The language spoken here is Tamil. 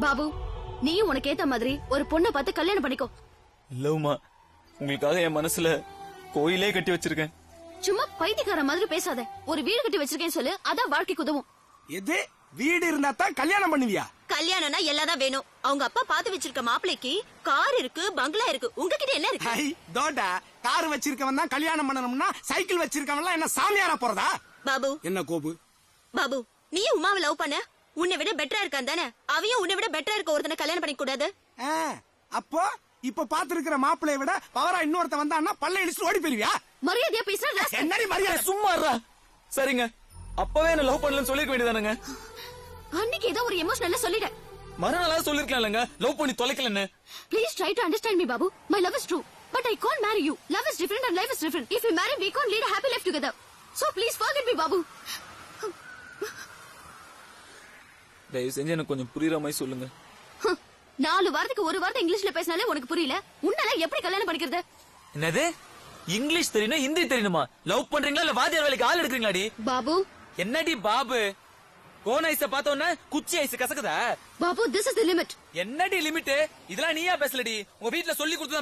பாபு, நீ உனக்கு ஏத்த மாதிரி ஒரு பொண்ணை பார்த்து கல்யாணம் பண்ணிக்கோ. இல்லவுமா, உங்களுக்காக என் மனசுல கோயிலே கட்டி வச்சிருக்கேன். சும்மா பைத்தியக்கார மாதிரி பேசாத. ஒரு வீடு கட்டி வச்சிருக்கேன்னு சொல்லு, அதான் வாழ்க்கைக்கு உதவும். எது வீடு இருந்தா தான் கல்யாணம் பண்ணுவியா? கல்யாணம்னா எல்லாதான் வேணும். அவங்க அப்பா பாத்து வச்சிருக்க மாப்பிளைக்கு கார் இருக்கு, பங்களா இருக்கு. உங்ககிட்ட என்ன இருக்கு? ஹை தோடா, கார் வச்சிருக்கவன் தான் கல்யாணம் பண்ணணும்னா சைக்கிள் வச்சிருக்கவன் என்ன சாமியாரா போறதா? பாபு, என்ன கோபு? பாபு, நீயும் உமாவை லவ் பண்ண? உன்னை விட பெட்டரா இருக்கான் தானே? அவையும் உன்னை விட பெட்டரா இருக்க ஒருத்தனை கல்யாணம் பண்ணிக்க கூடாது? அப்போ இப்ப பாத்துருக்கிற மாப்பிளைய விட பவரா இன்னொருத்த வந்தான்னா பல்ல இடிச்சு ஓடி போயிருவியா? மரியாதையா பேசுற. என்னடி மரியாதை? சும்மா இருடா. சரிங்க, அப்பவே என்ன லவ் பண்ணலன்னு சொல்லிருக்க வேண்டியதானுங்க. அன்னைக்கு ஏதோ ஒரு எமோஷனல்ல சொல்லிட்டேன். மறுநாளா சொல்லிருக்கலாம்லங்க, லவ் பண்ணி தொலைக்கலன்னு. Please try to understand me, Babu. My love is true, but I can't marry you. Love is different and life is different. If we marry, we can't lead a happy life together. So please forget me, Babu. தயவு செஞ்சு எனக்கு கொஞ்சம் புரியுற மாதிரி சொல்லுங்க. 4 வாரத்துக்கு ஒரு வார்த்தை இங்கிலீஷ்ல பேசினாலே உனக்கு புரியல. உன்னால எப்படி கல்யாணம் பண்ணிக்கிறது? என்னது? இங்கிலீஷ் தெரியணும், ஹிந்தி தெரியணுமா? லவ் பண்றீங்களா இல்ல வாத்தியார் வேலைக்கு ஆள் எடுக்கிறீங்களாடி? பாபு, என்னடி பாபு? கோன் ஐஸ பார்த்தோன்னா குச்சி ஐஸ் கசக்குதா? Babu, this is the limit. என்னடி லிமிட்? இதெல்லாம் நீயா பேசலடி, உங்க வீட்ல சொல்லி கொடுத்து